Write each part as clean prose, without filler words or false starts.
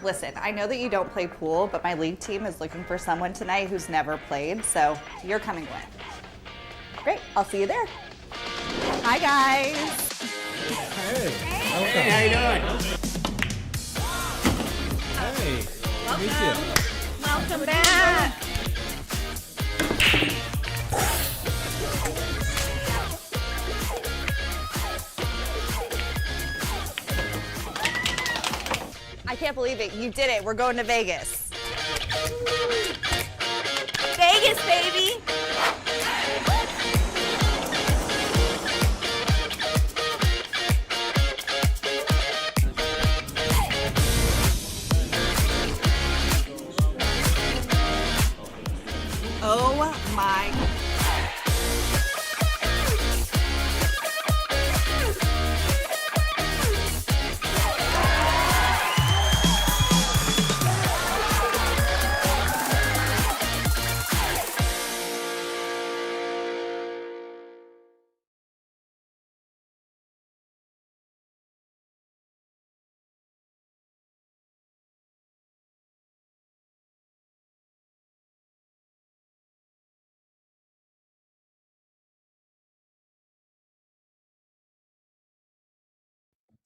Listen, I know that you don't play pool, but my league team is looking for someone tonight who's never played, so you're coming with. Great, I'll see you there. Hi, guys. Hey. Hey, how you doing? Hey. Good to meet you. Welcome back. I can't believe it. You did it. We're going to Vegas. Vegas, baby. Oh my.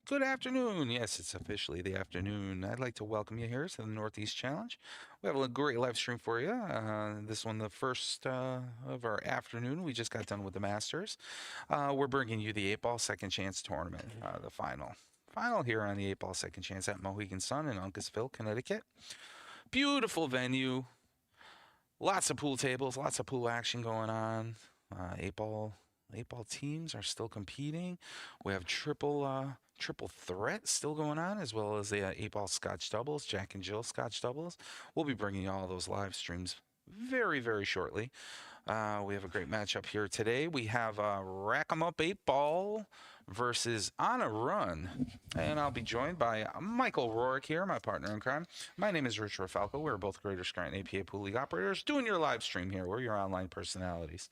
Good afternoon. Yes, it's officially the afternoon. I'd like to welcome you here to the Northeast Challenge. We have a great live stream for you. This one, the first of our afternoon. We just got done with the Masters. We're bringing you the 8-Ball Second Chance Tournament, the final. Final here on the 8-Ball Second Chance at Mohegan Sun in Uncasville, Connecticut. Beautiful venue. Lots of pool tables, lots of pool action going on. 8-ball teams are still competing. We have triple threat still going on, as well as the 8-ball Scotch doubles, Jack and Jill Scotch doubles. We'll be bringing you all those live streams very, very shortly. We have a great matchup here today. We have Rack 'em Up 8-Ball versus On a Run. And I'll be joined by Michael Rourke here, my partner in crime. My name is Rich Rafalco. We're both Greater Scranton APA Pool League operators doing your live stream here. We're your online personalities.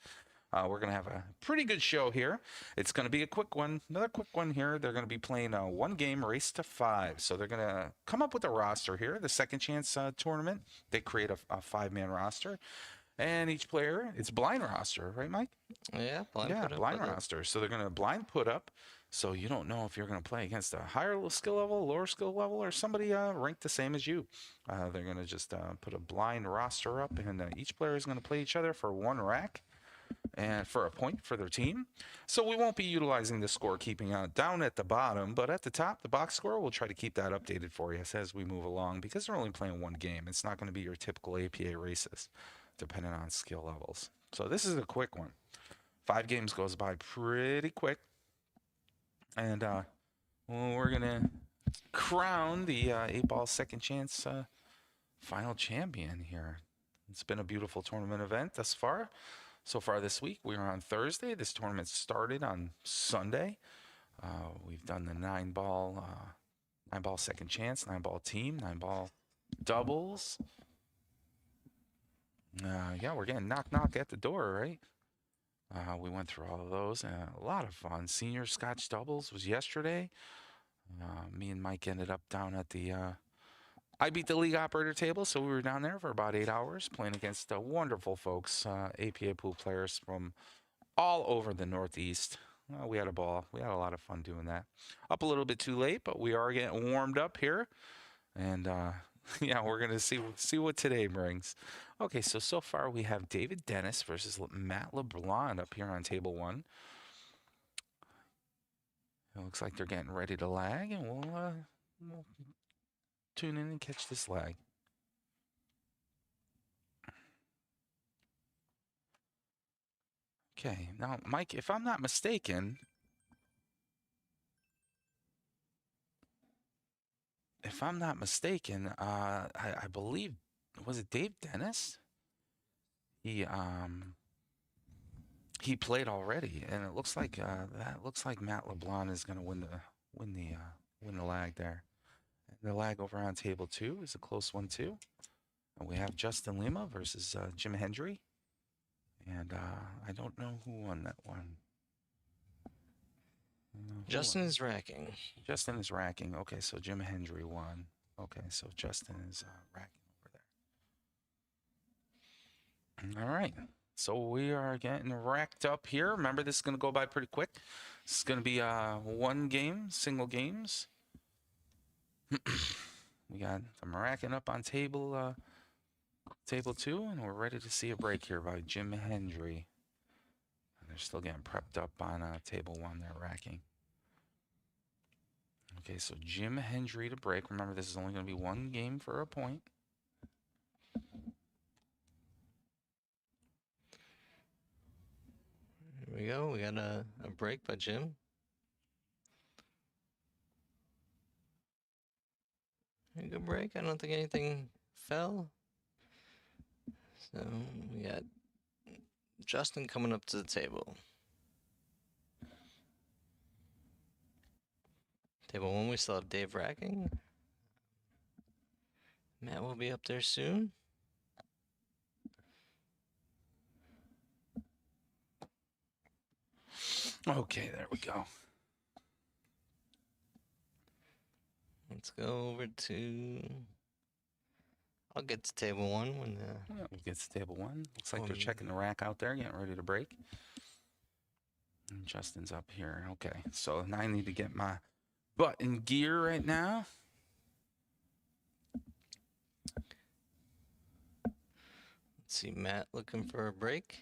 We're going to have a pretty good show here. It's going to be a quick one, another quick one here. They're going to be playing a one-game race to 5. So they're going to come up with a roster here. The Second Chance tournament, they create a 5-man roster. And each player, it's blind roster, right, Mike? Yeah, blind roster. So they're going to blind put up. So you don't know if you're going to play against a higher skill level, lower skill level, or somebody ranked the same as you. They're going to just put a blind roster up, and each player is going to play each other for one rack and for a point for their team. So we won't be utilizing the scorekeeping down at the bottom, but at the top, the box score, we'll try to keep that updated for you as we move along, because they're only playing one game. It's not going to be your typical APA races, depending on skill levels. So this is a quick one. 5 games goes by pretty quick. And we're going to crown the 8-Ball Second Chance final champion here. It's been a beautiful tournament event thus far. So far this week, we are on Thursday. This tournament started on Sunday. We've done the 9-ball Second Chance, 9-ball team, 9-ball doubles. Yeah, we're getting knock at the door, right? We went through all of those. A lot of fun. Senior Scotch doubles was yesterday. Me and Mike ended up down at the I beat the league operator table, so we were down there for about 8 hours playing against wonderful folks, APA pool players from all over the Northeast. We had a ball. We had a lot of fun doing that. Up a little bit too late, but we are getting warmed up here. And yeah, we're going to see what today brings. Okay, so far we have David Dennis versus Matt LeBlanc up here on table 1. It looks like they're getting ready to lag, and we'll tune in and catch this lag. Okay, now, Mike, if I'm not mistaken, I believe, was it Dave Dennis? He played already, and it looks like Matt LeBlanc is going to win the lag there. And the lag over on table 2 is a close one too. And we have Justin Lima versus Jim Hendry, and I don't know who won that one. Justin is racking. Justin is racking. Okay, so Jim Hendry won. Okay, so Justin is racking over there. All right. So we are getting racked up here. Remember, this is going to go by pretty quick. This is going to be one game, single games. We got them racking up on table 2, and we're ready to see a break here by Jim Hendry. And they're still getting prepped up on table 1. They're racking. Okay, so Jim Hendry to break. Remember, this is only going to be one game for a point. Here we go. We got a break by Jim. A good break. I don't think anything fell. So we got Justin coming up to the table. Table 1, we still have Dave racking. Matt will be up there soon. Okay, there we go. Let's go over to... I'll get to table 1 when We'll get to table 1. Looks like they're One. checking the rack out there, getting ready to break. And Justin's up here. Okay, so now I need to get my butt in gear right now. Let's see, Matt looking for a break.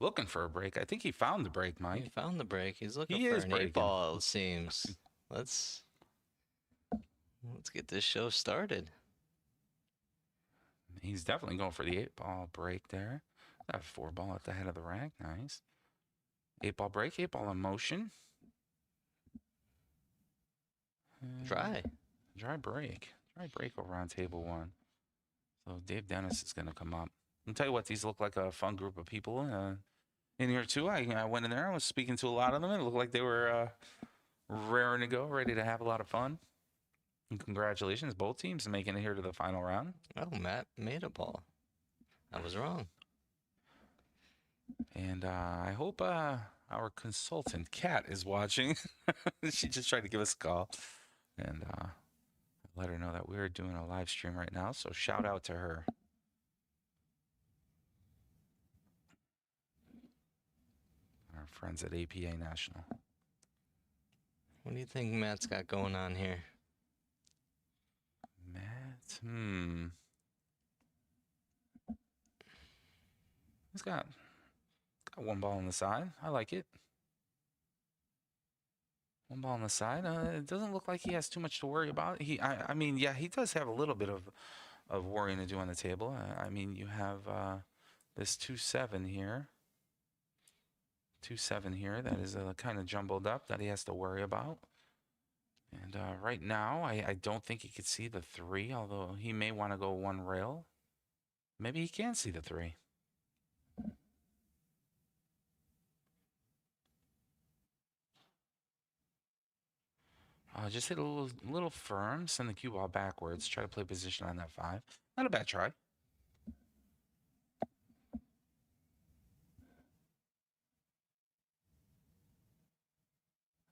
Looking for a break. I think he found the break, He Mike. found the break. He's looking He for is an breaking. 8-ball, it seems. Let's get this show started. He's definitely going for the 8-ball break there. That 4-ball at the head of the rack. Nice. 8-ball break, 8-ball in motion. Dry. Dry break. Dry break over on table 1. So Dave Dennis is going to come up. I'll tell you what, these look like a fun group of people in here too. I went in there. I was speaking to a lot of them. It looked like they were raring to go, ready to have a lot of fun. And congratulations, both teams making it here to the final round. Oh, Matt made a ball. I was wrong. And I hope our consultant, Kat, is watching. She just tried to give us a call. And let her know that we're doing a live stream right now. So shout out to her. Our friends at APA National. What do you think Matt's got going on here? Matt, he's got 1 ball on the side. I like it. 1 ball on the side. It doesn't look like he has too much to worry about. I mean, yeah, he does have a little bit of worrying to do on the table. I mean, you have this 2-7 here. 2-7 here that is kind of jumbled up that he has to worry about. And right now, I don't think he could see the 3, although he may want to go 1 rail. Maybe he can see the 3. Just hit a little firm, send the cue ball backwards, try to play position on that 5. Not a bad try.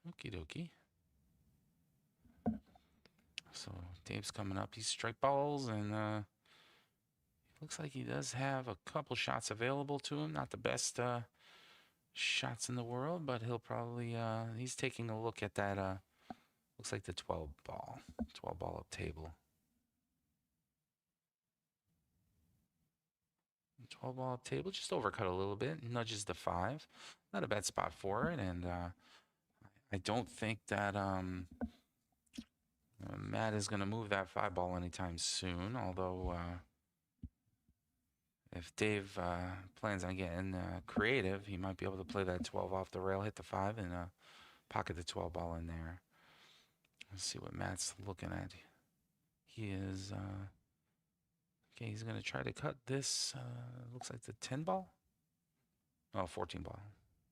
Okie dokie. So Dave's coming up. He's strike balls, and looks like he does have a couple shots available to him. Not the best shots in the world, but he'll probably he's taking a look at that. Looks like the 12 ball up table. 12 ball up table, just overcut a little bit, nudges the 5. Not a bad spot for it, and I don't think that Matt is going to move that 5 ball anytime soon, although if Dave plans on getting creative, he might be able to play that 12 off the rail, hit the 5, and pocket the 12 ball in there. Let's see what Matt's looking at. He is, okay, he's going to try to cut this, looks like the 10 ball? Oh, 14 ball.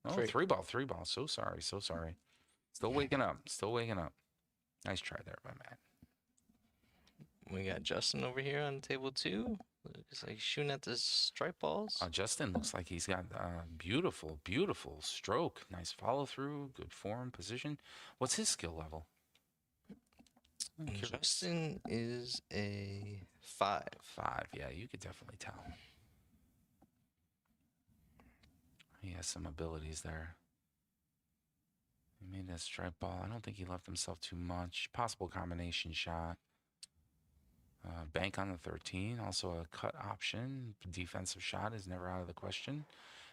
Oh, 3 ball. So sorry. Still waking up. Nice try there by Matt. We got Justin over here on table 2. Looks like he's shooting at the stripe balls. Justin looks like he's got beautiful stroke. Nice follow through, good form, position. What's his skill level? I'm curious. Justin is a 5. 5, yeah, you could definitely tell. He has some abilities there. He made that strike ball. I don't think he left himself too much. Possible combination shot. Bank on the 13. Also a cut option. Defensive shot is never out of the question.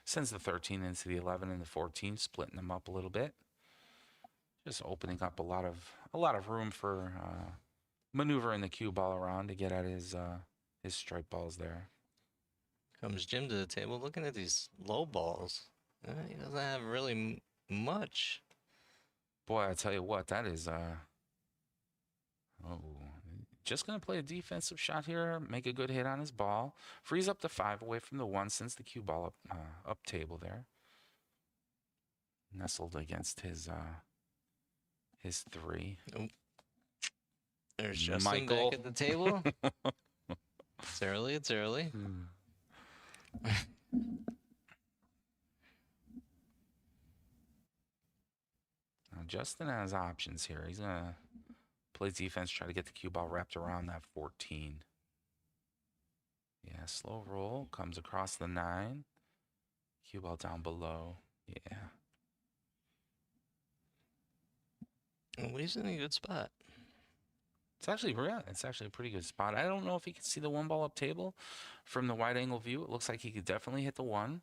Sends the 13 into the 11 and the 14, splitting them up a little bit. Just opening up a lot of room for maneuvering the cue ball around to get at his strike balls there. Comes Jim to the table looking at these low balls. He doesn't have really much. Boy, I tell you what, that is just gonna play a defensive shot here, make a good hit on his ball, frees up the 5 away from the 1, sends the cue ball up table there. Nestled against his 3. Oh. There's Justin Michael. back at the table. It's early. It's early. Now Justin has options here. He's gonna play defense, try to get the cue ball wrapped around that 14. Yeah, slow roll comes across the 9. Cue ball down below. Yeah. Well, he's in a good spot. It's actually a pretty good spot. I don't know if he can see the 1 ball up table from the wide angle view. It looks like he could definitely hit the 1.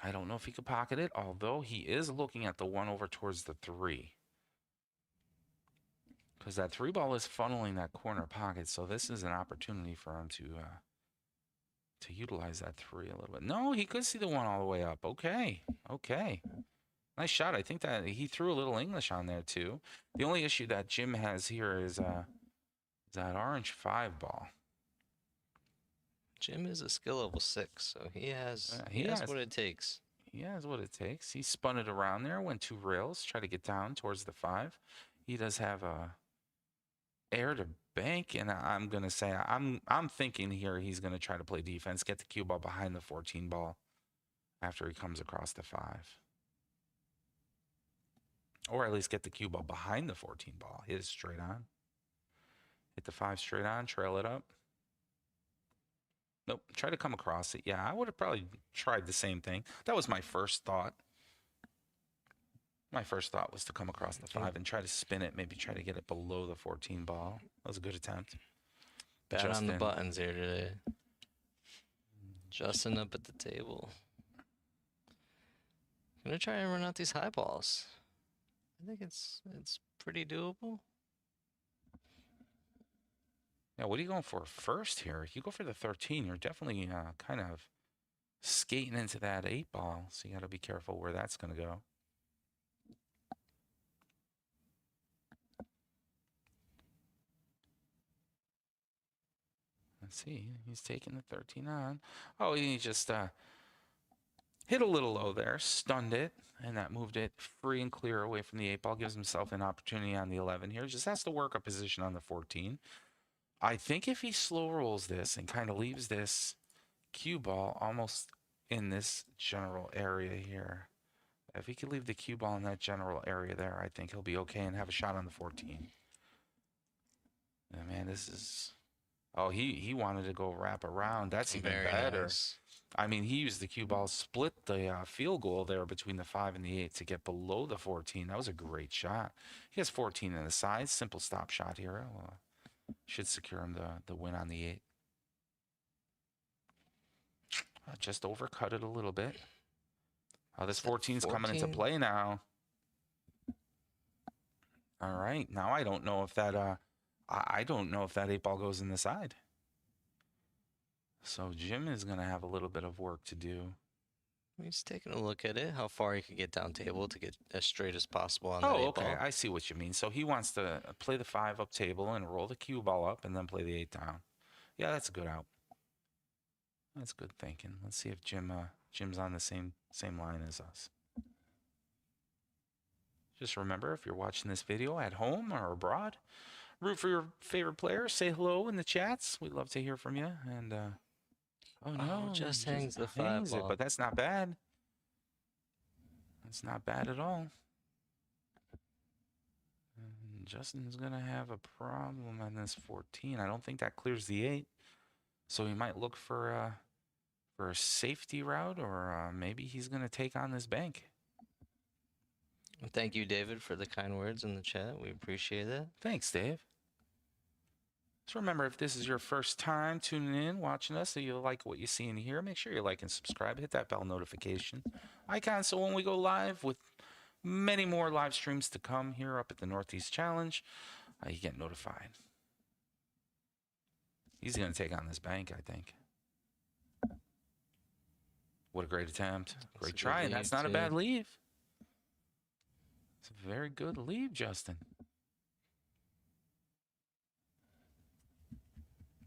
I don't know if he could pocket it, although he is looking at the 1 over towards the 3. Because that 3 ball is funneling that corner pocket, so this is an opportunity for him to utilize that 3 a little bit. No, he could see the 1 all the way up. Okay. Nice shot. I think that he threw a little English on there too. The only issue that Jim has here is that orange 5 ball. Jim is a skill level 6, so he has what it takes. He has what it takes. He spun it around there, went 2 rails, tried to get down towards the 5. He does have a air to bank, and I'm gonna say I'm thinking here he's gonna try to play defense, get the cue ball behind the 14 ball after he comes across the 5. Or at least get the cue ball behind the 14 ball. Hit it straight on. Hit the 5 straight on, trail it up. Nope, try to come across it. Yeah, I would have probably tried the same thing. That was my first thought. My first thought was to come across the 5 and try to spin it, maybe try to get it below the 14 ball. That was a good attempt. Bad on the buttons here today. Justin up at the table. Gonna try and run out these high balls. I think it's pretty doable. Yeah, what are you going for first here? If you go for the 13, you're definitely kind of skating into that 8 ball, so you got to be careful where that's going to go. Let's see. He's taking the 13 on. Oh, he just hit a little low there, stunned it, and that moved it free and clear away from the 8 ball. Gives himself an opportunity on the 11 here. Just has to work a position on the 14. I think if he slow rolls this and kind of leaves this cue ball almost in this general area here, if he could leave the cue ball in that general area there, I think he'll be okay and have a shot on the 14. And man, this is... Oh, he wanted to go wrap around. That's even better. Nice. I mean, he used the cue ball, split the field goal there between the 5 and the 8 to get below the 14. That was a great shot. He has 14 in the sides. Simple stop shot here. Should secure him the win on the 8. Just overcut it a little bit. This 14's coming into play now. All right. Now I don't know if that I don't know if that 8 ball goes in the side. So Jim is going to have a little bit of work to do. He's taking a look at it, how far he can get down table to get as straight as possible on that 8 ball. Okay. I see what you mean. So he wants to play the 5 up table and roll the cue ball up and then play the 8 down. Yeah, that's a good out. That's good thinking. Let's see if Jim's on the same line as us. Just remember, if you're watching this video at home or abroad, root for your favorite player. Say hello in the chats. We'd love to hear from you. And oh no, just hangs the 5 ball. But that's not bad. That's not bad at all. Justin's going to have a problem on this 14. I don't think that clears the 8. So he might look for a safety route, or maybe he's going to take on this bank. Thank you, David, for the kind words in the chat. We appreciate it. Thanks, Dave. So remember, if this is your first time tuning in, watching us, and you like what you see in here, make sure you like and subscribe. Hit that bell notification icon so when we go live with many more live streams to come here up at the Northeast Challenge, you get notified. He's going to take on this bank, I think. What a great attempt. Great try, and that's not a bad leave. It's a very good leave, Justin.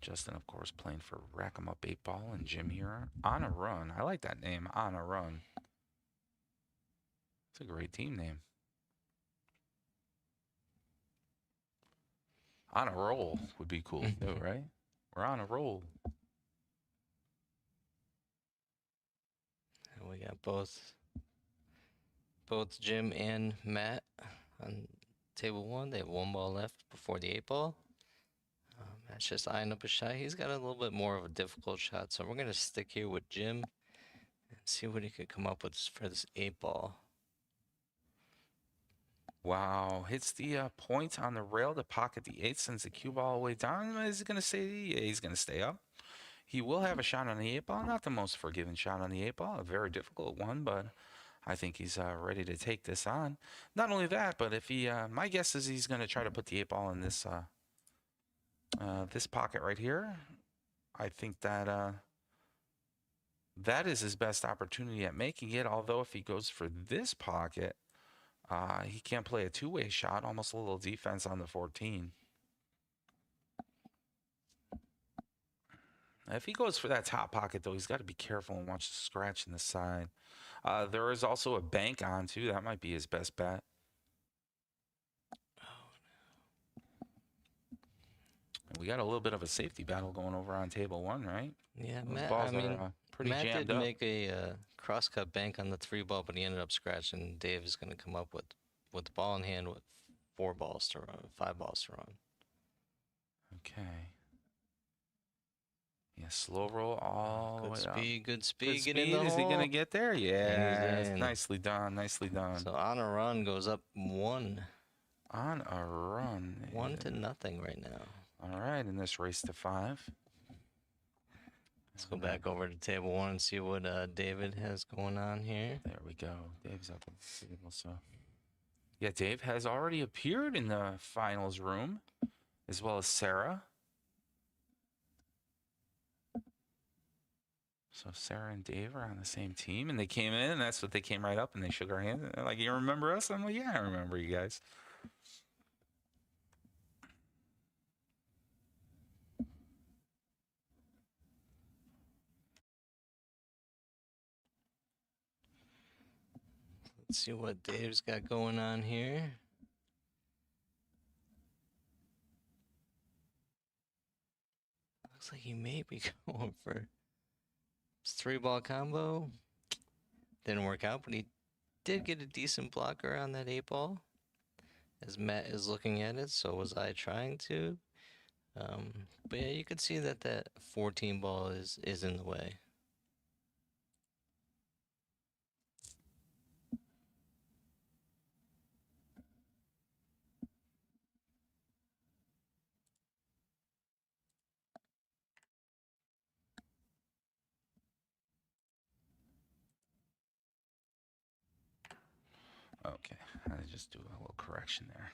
Justin, of course, playing for Rack 'em Up 8-Ball and Jim here. On a Run. I like that name, On a Run. It's a great team name. On a Roll would be cool, too, right? We're on a roll. And we got both Jim and Matt on table 1. They have 1 ball left before the 8-ball. Matt's just eyeing up a shot. He's got a little bit more of a difficult shot, so we're going to stick here with Jim and see what he could come up with for this 8-ball. Wow, hits the point on the rail to pocket the 8, sends the cue ball all the way down. Is he going to stay? Yeah, he's going to stay up. He will have a shot on the 8-ball. Not the most forgiving shot on the 8-ball, a very difficult one, but I think he's ready to take this on. Not only that, but if he, my guess is he's going to try to put the 8-ball in this this pocket right here. I think that that is his best opportunity at making it. Although if he goes for this pocket, he can't play a two-way shot. Almost a little defense on the 14. If he goes for that top pocket, though, he's got to be careful and watch the scratch in the side. There is also a bank on, too. That might be his best bet. We got a little bit of a safety battle going over on table 1, right? Yeah, Those Matt, balls I mean, are pretty Matt jammed did up. make a cross-cut bank on the 3-ball, but he ended up scratching. Dave is going to come up with the ball in hand with 4 balls to run, 5 balls to run. Okay. Yeah, slow roll all the way up. Good speed. Good Get in speed. the Is he hole. going to get there? Yeah. He's in. Nicely done. Nicely done. So On a Run goes up 1. On a Run. 1-0 right now. All right, in this race to 5. Let's go back over to table 1 and see what David has going on here. There we go. Dave's up at the table, so. Yeah, Dave has already appeared in the finals room, as well as Sarah. So Sarah and Dave are on the same team, and they came in, and that's what they came right up, and they shook our hands. And they're like, you remember us? I'm like, yeah, I remember you guys. Let's see what Dave's got going on here. Looks like he may be going for his 3-ball combo. Didn't work out, but he did get a decent blocker on that 8-ball. As Matt is looking at it, so was I trying to. But yeah, you could see that 14-ball is in the way. Okay, I just do a little correction there.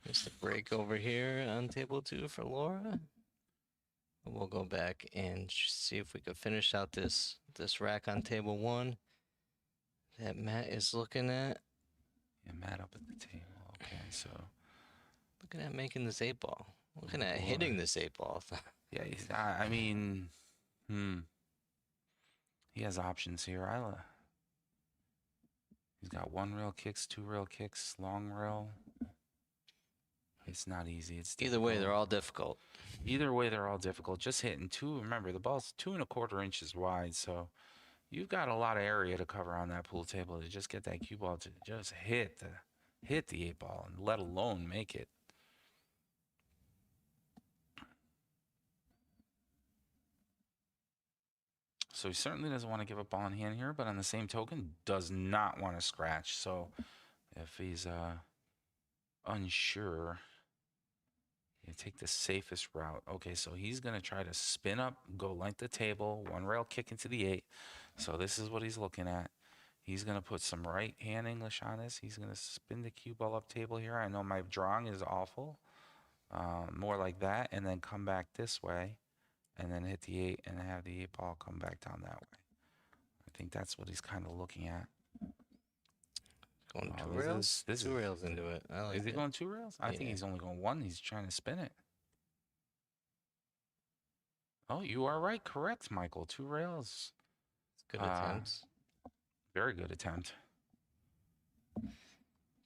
Just a break over here on table 2 for Laura. We'll go back and see if we can finish out this rack on table 1 that Matt is looking at. Yeah, Matt up at the table. Okay, so. Looking at making this 8-ball. Looking at hitting this 8-ball. Yeah, I mean, he has options here. He's got 1 rail kicks, 2 rail kicks, long rail. It's not easy. It's Either way, difficult. they're all difficult. Either way, they're all difficult. Just hitting 2. Remember, the ball's 2 1/4 inches wide, so you've got a lot of area to cover on that pool table to just get that cue ball to just hit hit the 8-ball, and let alone make it. So he certainly doesn't want to give up ball in hand here, but on the same token, does not want to scratch. So if he's unsure, you take the safest route. Okay, so he's going to try to spin up, go length the table, one rail kick into the 8. So this is what he's looking at. He's going to put some right hand English on this. He's going to spin the cue ball up table here. I know my drawing is awful. More like that, and then come back this way, and then hit the 8 and have the 8-ball come back down that way. I think that's what he's kind of looking at. Going 2 rails? This 2 rails into it. I like is he it. going 2 rails? I think he's only going 1. He's trying to spin it. Oh, you are right. Correct, Michael. 2 rails. Good attempts. Very good attempt.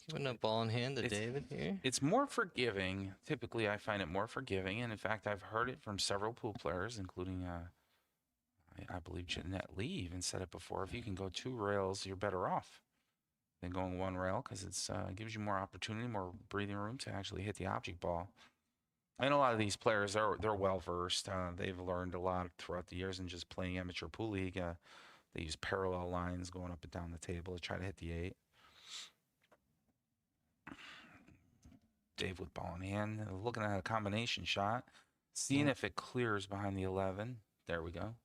Giving a ball in hand to David here. It's more forgiving. Typically, I find it more forgiving. And in fact, I've heard it from several pool players, including, I believe, Jeanette Lee even said it before. If you can go 2 rails, you're better off than going 1 rail, because it's gives you more opportunity, more breathing room to actually hit the object ball. And a lot of these players, they're well versed. They've learned a lot throughout the years and just playing amateur pool league. They use parallel lines going up and down the table to try to hit the 8. Dave with ball in hand, looking at a combination shot, seeing if it clears behind the 11. There we go.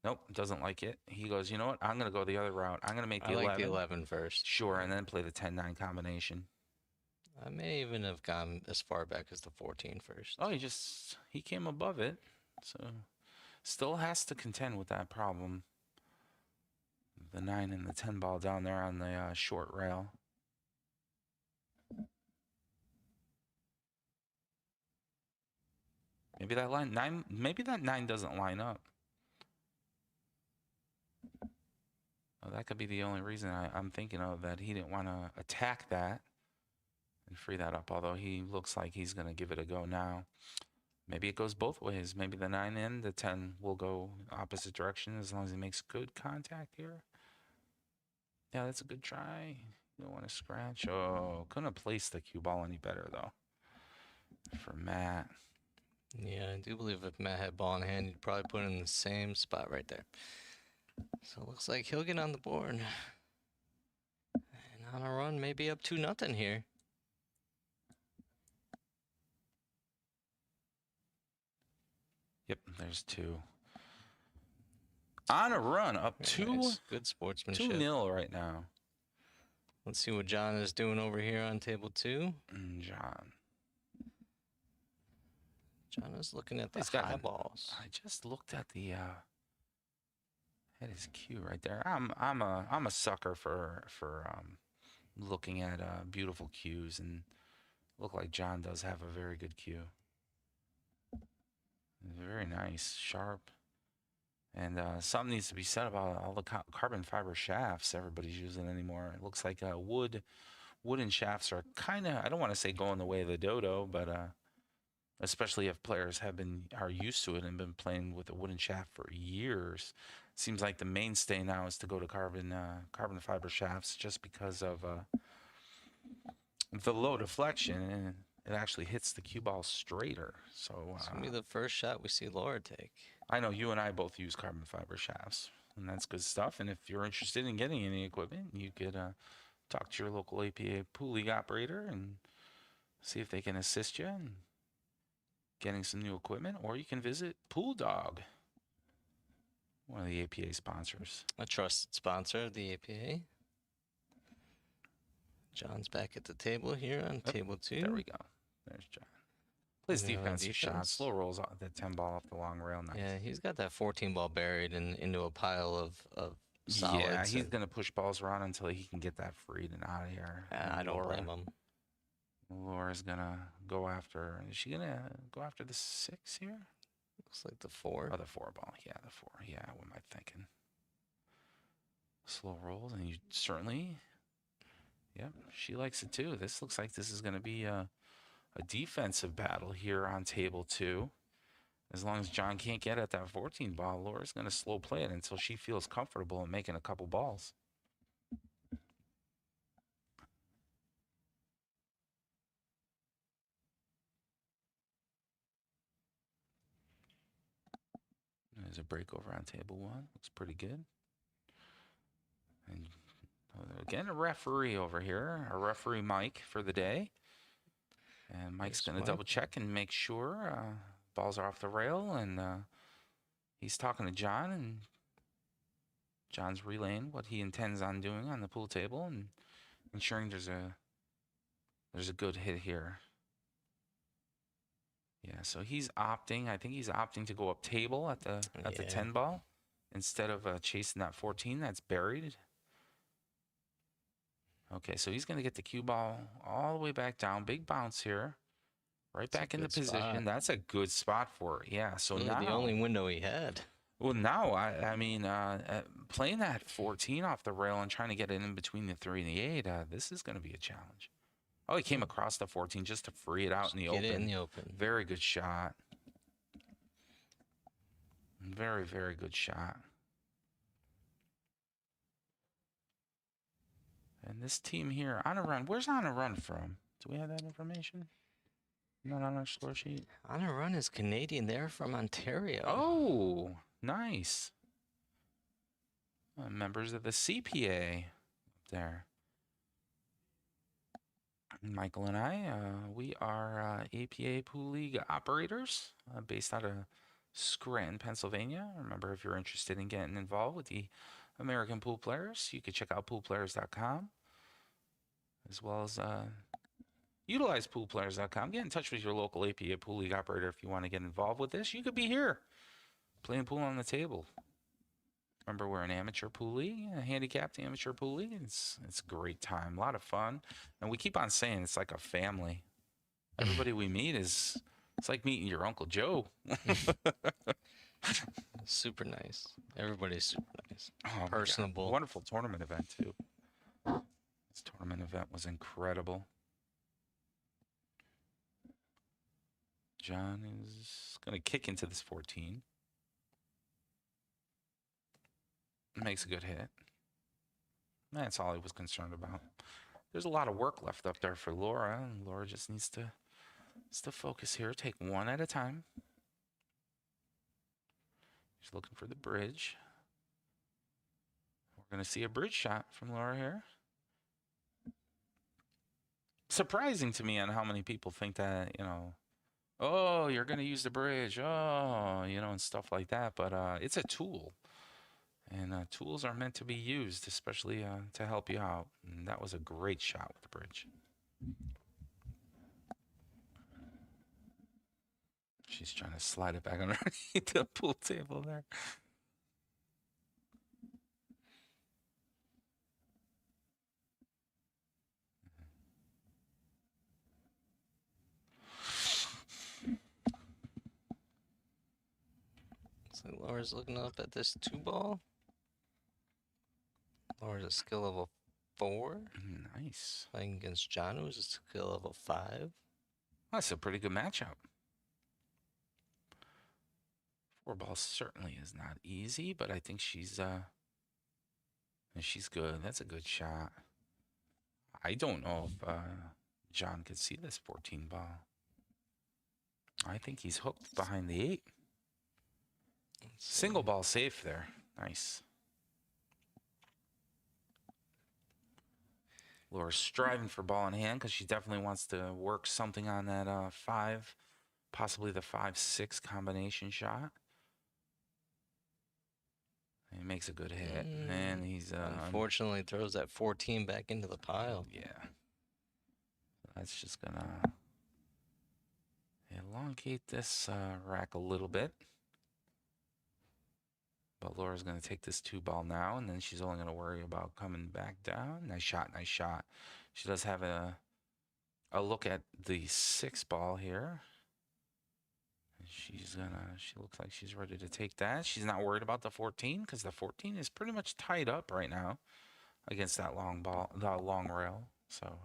Nope, doesn't like it. He goes, you know what? I'm going to go the other route. I'm going to make the 11. I like the 11 first. Sure, and then play the 10-9 combination. I may even have gone as far back as the 14 first. Oh, he came above it. So still has to contend with that problem. The 9 and the 10 ball down there on the short rail. Maybe that line 9. Maybe that 9 doesn't line up. Oh, that could be the only reason I'm thinking of, that he didn't want to attack that and free that up. Although he looks like he's going to give it a go now. Maybe it goes both ways. Maybe the 9 and the 10 will go opposite direction as long as he makes good contact here. Yeah, that's a good try. You don't want to scratch. Oh, couldn't have placed the cue ball any better though. For Matt. Yeah, I do believe if Matt had ball in hand, he'd probably put it in the same spot right there. So it looks like he'll get on the board. And on a run, maybe up 2-0 here. Yep, there's 2. On a run, up 2. Nice. Good sportsmanship. 2-0 right now. Let's see what John is doing over here on table 2. John is looking at the He's got high an- balls. I just looked at the at his cue right there. I'm a sucker for looking at beautiful cues, and look like John does have a very good cue. Very nice, sharp, and something needs to be said about all the carbon fiber shafts everybody's using anymore. It looks like wooden shafts are kind of, I don't want to say going the way of the dodo, but especially if players are used to it and been playing with a wooden shaft for years. Seems like the mainstay now is to go to carbon fiber shafts, just because of the low deflection, and it actually hits the cue ball straighter. So It's gonna be the first shot we see Laura take. I know you and I both use carbon fiber shafts, and that's good stuff. And if you're interested in getting any equipment, you could talk to your local APA pool league operator and see if they can assist you in getting some new equipment, or you can visit Pool Dog, one of the APA sponsors. A trusted sponsor of the APA. John's back at the table here on table 2. There we go. There's John. Plays Yeah, defensive shot. defense. Slow rolls off the 10 ball off the long rail. Nice. Yeah, he's got that 14 ball buried into a pile of solids. Yeah, he's and- going to push balls around until he can get that freed and out of here. I don't blame him. Laura's going to go after. Is she going to go after the 6 here? Looks like the 4. Oh, the 4 ball. Yeah, the 4. Yeah, what am I thinking? Slow rolls, and you certainly. Yep, she likes it too. This looks like this is going to be a defensive battle here on table 2. As long as John can't get at that 14 ball, Laura's going to slow play it until she feels comfortable in making a couple balls. There's a break over on table 1. Looks pretty good. And again, a referee over here. A referee, Mike, for the day. And Mike's going to double check and make sure balls are off the rail. And he's talking to John. And John's relaying what he intends on doing on the pool table and ensuring there's a good hit here. Yeah, so he's opting. I think he's opting to go up table at the 10 ball instead of chasing that 14 that's buried. Okay, so he's going to get the cue ball all the way back down. Big bounce here. Right back into position. Spot. That's a good spot for it. Yeah, so Really now the only window he had. Well, now I mean, playing that 14 off the rail and trying to get it in between the 3 and the 8. This is going to be a challenge. Oh, he came across the 14 just to free it out in the open. Get it in the open. Very good shot. Very, very good shot. And this team here, On a Run. Where's On a Run from? Do we have that information? Not on our score sheet. On a Run is Canadian. They're from Ontario. Oh, nice. Members of the CPA up there. Michael and I, we are APA Pool League operators based out of Scranton, Pennsylvania. Remember, if you're interested in getting involved with the American Pool Players, you can check out poolplayers.com, as well as utilize poolplayers.com. Get in touch with your local APA Pool League operator if you want to get involved with this. You could be here playing pool on the table. Remember, we're an amateur pool league, a handicapped amateur pool league. It's a great time, a lot of fun. And we keep on saying it's like a family. Everybody we meet it's like meeting your Uncle Joe. Super nice. Everybody's super nice. Oh, Personable. Wonderful tournament event, too. This tournament event was incredible. John is going to kick into this 14. Makes a good hit. That's all he was concerned about. There's a lot of work left up there for Laura, and Laura just needs to focus here. Take one at a time. She's looking for the bridge. We're going to see a bridge shot from Laura here. Surprising to me on how many people think that, oh, you're going to use the bridge, oh, and stuff like that. But it's a tool. And tools are meant to be used, especially to help you out. And that was a great shot with the bridge. She's trying to slide it back underneath the pool table there. So Laura's looking up at this 2-ball. Laura's a skill level 4. Nice. Playing against John, who's a skill level 5. That's a pretty good matchup. 4-ball certainly is not easy, but I think she's good. That's a good shot. I don't know if John could see this 14-ball. I think he's hooked behind the 8. Single ball safe there. Nice. Laura's striving for ball in hand because she definitely wants to work something on that 5, possibly the 5-6 combination shot. He makes a good hit, and he's unfortunately throws that 14 back into the pile. Yeah, that's just gonna elongate this rack a little bit. But Laura's going to take this 2-ball now, and then she's only going to worry about coming back down. Nice shot, nice shot. She does have a look at the 6-ball here. She looks like she's ready to take that. She's not worried about the 14 because the 14 is pretty much tied up right now against that long ball, the long rail. So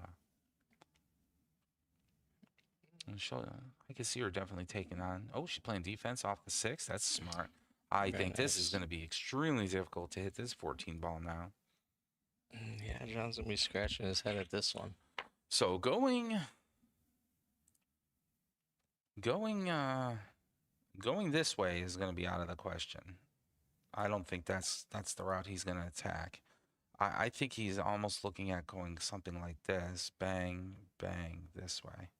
I can see her definitely taking on. Oh, she's playing defense off the 6. That's smart. I think this is going to be extremely difficult to hit this 14-ball now. Yeah, John's going to be scratching his head at this one. So going this way is going to be out of the question. I don't think that's the route he's going to attack. I think he's almost looking at going something like this, bang, bang, this way.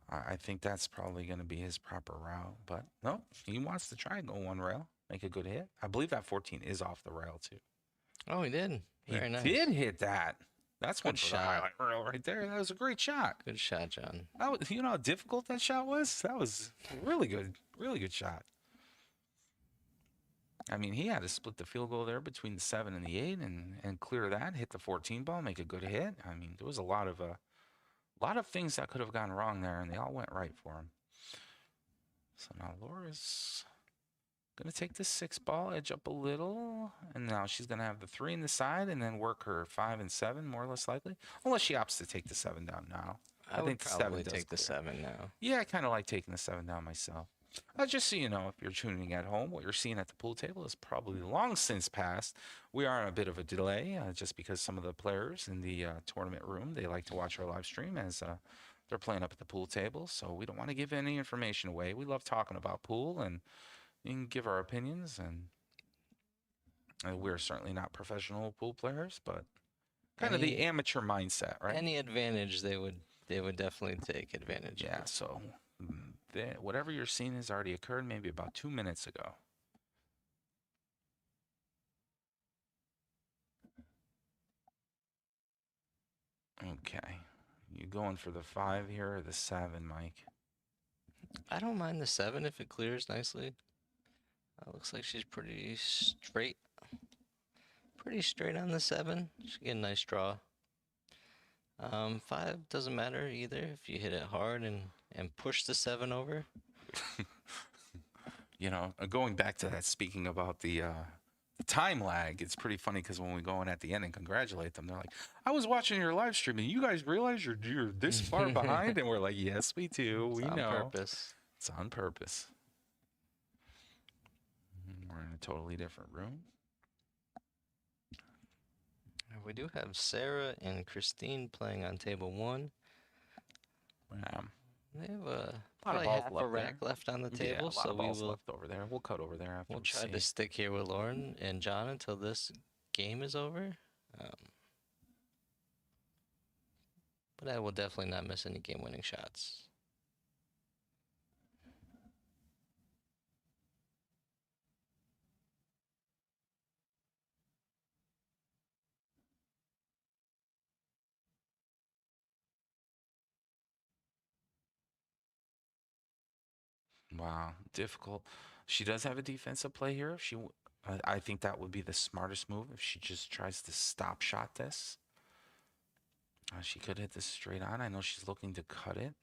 I think that's probably going to be his proper route, but no, he wants to try and go one rail, make a good hit. I believe that 14 is off the rail too. Oh, he did. Very He nice. did hit that. That's one Good for the shot. highlight reel right there. That was a great shot. Good shot, John. That was, you know how difficult that shot was? That was really good shot. I mean, he had to split the field goal there between the 7 and the 8 and clear that, hit the 14 ball, make a good hit. I mean, there was a lot of things that could have gone wrong there, and they all went right for him. So now Laura's going to take the 6 ball, edge up a little, and now she's going to have the 3 in the side and then work her 5 and 7, more or less likely, unless she opts to take the 7 down now. I would think the 7 probably does take the clear. 7 now. Yeah, I kind of like taking the 7 down myself. Just so you know, if you're tuning at home, what you're seeing at the pool table is probably long since past. We are on a bit of a delay just because some of the players in the tournament room, they like to watch our live stream as they're playing up at the pool table. So we don't want to give any information away. We love talking about pool and you can give our opinions. And we're certainly not professional pool players, but kind of the Any- amateur mindset, right? Any advantage they would definitely take advantage Yeah, of. so whatever you're seeing has already occurred maybe about 2 minutes ago. Okay. You going for the 5 here or the 7, Mike? I don't mind the 7 if it clears nicely. Looks like she's pretty straight. Pretty straight on the 7. She get a nice draw. 5 doesn't matter either if you hit it hard and push the 7 over. You know, going back to that, speaking about the time lag, it's pretty funny because when we go in at the end and congratulate them, they're like, I was watching your live stream and you guys realize you're this far behind? And we're like, yes, we do. We It's on know. purpose. It's on purpose. We're in a totally different room. We do have Sarah and Christine playing on table 1. They have probably balls half a left rack there. left on the Yeah, a table, lot so of we balls will left over there. We'll cut over there after we'll we try see. to stick here with Lauren and John until this game is over. But I will definitely not miss any game-winning shots. Wow, difficult. She does have a defensive play here. If I think that would be the smartest move if she just tries to stop shot this. She could hit this straight on. I know she's looking to cut it.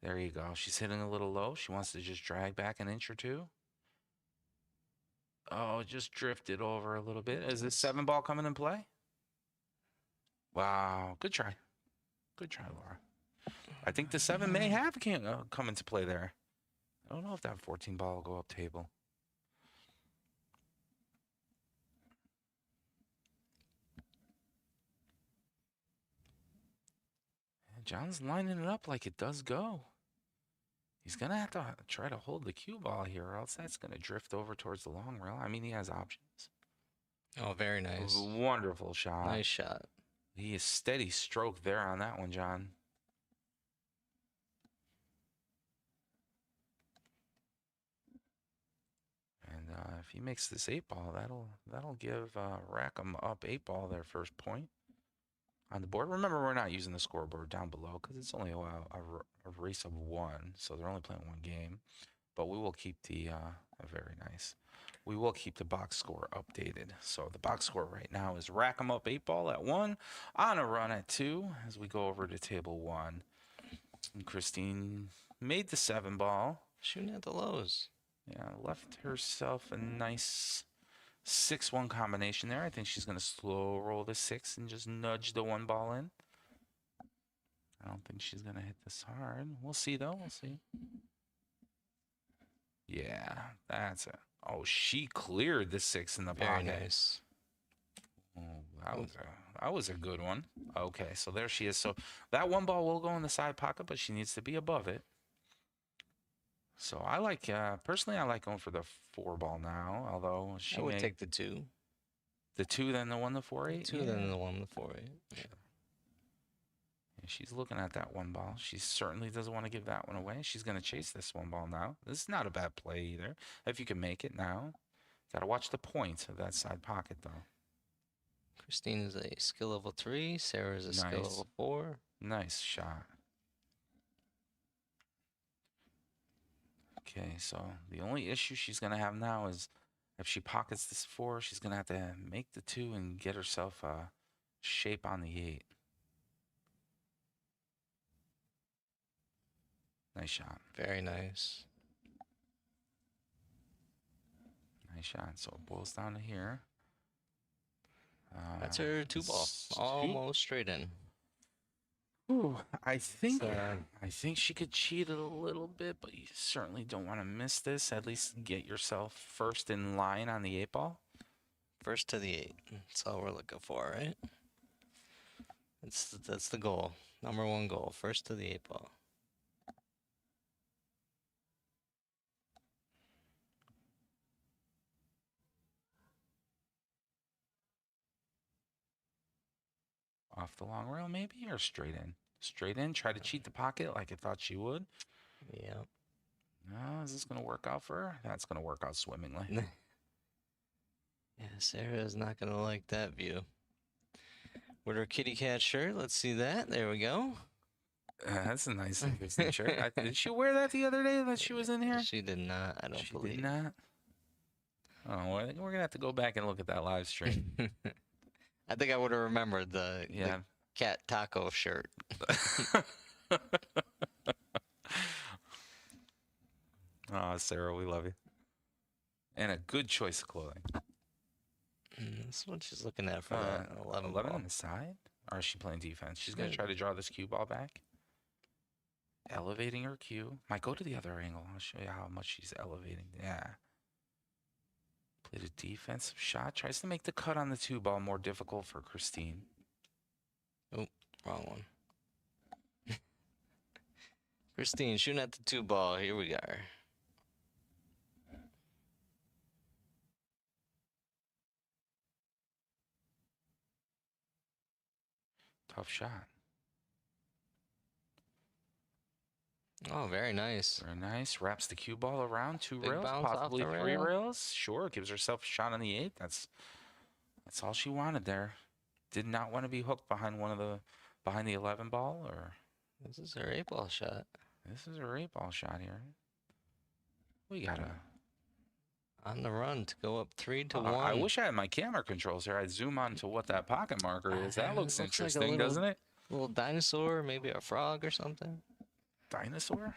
There you go. She's hitting a little low. She wants to just drag back an inch or two. Oh, just drifted over a little bit. Is this 7 ball coming in play? Wow, good try. Good try, Laura. I think the 7 may have come into play there. I don't know if that 14 ball will go up table. John's lining it up like it does go. He's going to have to try to hold the cue ball here, or else that's going to drift over towards the long rail. I mean, he has options. Oh, very nice. Wonderful shot. Nice shot. He is steady stroke there on that one, John. And if he makes this 8 ball, that'll give Rackham up 8 ball their first point on the board. Remember, we're not using the scoreboard down below because it's only a race of 1, so they're only playing 1 game. But we will keep the very nice. We will keep the box score updated. So the box score right now is Rackham up 8 ball at 1, on a run at 2 as we go over to table 1. And Christine made the 7 ball. Shooting at the lows. Yeah, left herself a nice 6-1 combination there. I think she's going to slow roll the 6 and just nudge the 1 ball in. I don't think she's going to hit this hard. We'll see, though. We'll see. Yeah, that's it. Oh, she cleared the 6 in the Very pocket. nice. Oh, that was a good one. Okay, so there she is. So that 1 ball will go in the side pocket, but she needs to be above it. So I like, personally, I like going for the 4 ball now. Although she I would may take the 2. the 2, then the 1, the 4, 8. 2, then the 1, the 4, 8. Yeah. Yeah, she's looking at that 1 ball. She certainly doesn't want to give that one away. She's going to chase this 1 ball now. This is not a bad play either. If you can make it now. Got to watch the point of that side pocket, though. Christine is a skill level 3. Sarah is a skill Nice. level 4. Nice shot. Okay, so the only issue she's going to have now is if she pockets this 4, she's going to have to make the 2 and get herself a shape on the 8. Nice shot. Very nice. Nice shot. So it boils down to here. That's her 2 ball. Almost straight in. Ooh, I think Sad. I think she could cheat it a little bit, but you certainly don't want to miss this. At least get yourself first in line on the 8 ball. First to the 8. That's all we're looking for, right? That's the goal. Number 1 goal. First to the 8 ball. Off the long rail, maybe, or straight in? Straight in, try to cheat the pocket like I thought she would. Yeah. No, is this going to work out for her? That's going to work out swimmingly. Yeah, Sarah is not going to like that view. With her kitty cat shirt, let's see that. There we go. That's a nice interesting shirt. Did she wear that the other day that she was in here? She did not, I don't She believe. did not? Oh, well, I think we're going to have to go back and look at that live stream. I think I would have remembered the cat taco shirt. Oh, Sarah, we love you. And a good choice of clothing. That's what she's looking at for that 11 11 ball. on the side? Or is she playing defense? She's going to Good. try to draw this cue ball back. Elevating her cue. Might go to the other angle. I'll show you how much she's elevating. Yeah. Played a defensive shot. Tries to make the cut on the 2 ball more difficult for Christine. Oh, wrong one. Christine shooting at the 2 ball. Here we are. Tough shot. Oh, very nice. Very nice. Wraps the cue ball around 2 Big rails, bounce off possibly the 3 rail. rails. Sure, gives herself a shot on the 8. That's all she wanted there. Did not want to be hooked behind the 11 ball, or This is her 8 ball shot. this is her 8 ball shot here. We gotta. On the run to go up 3 to 1. I wish I had my camera controls here. I'd zoom on to what that pocket marker is. That looks It looks like a interesting, little- doesn't it? Little dinosaur, maybe a frog or something. Dinosaur.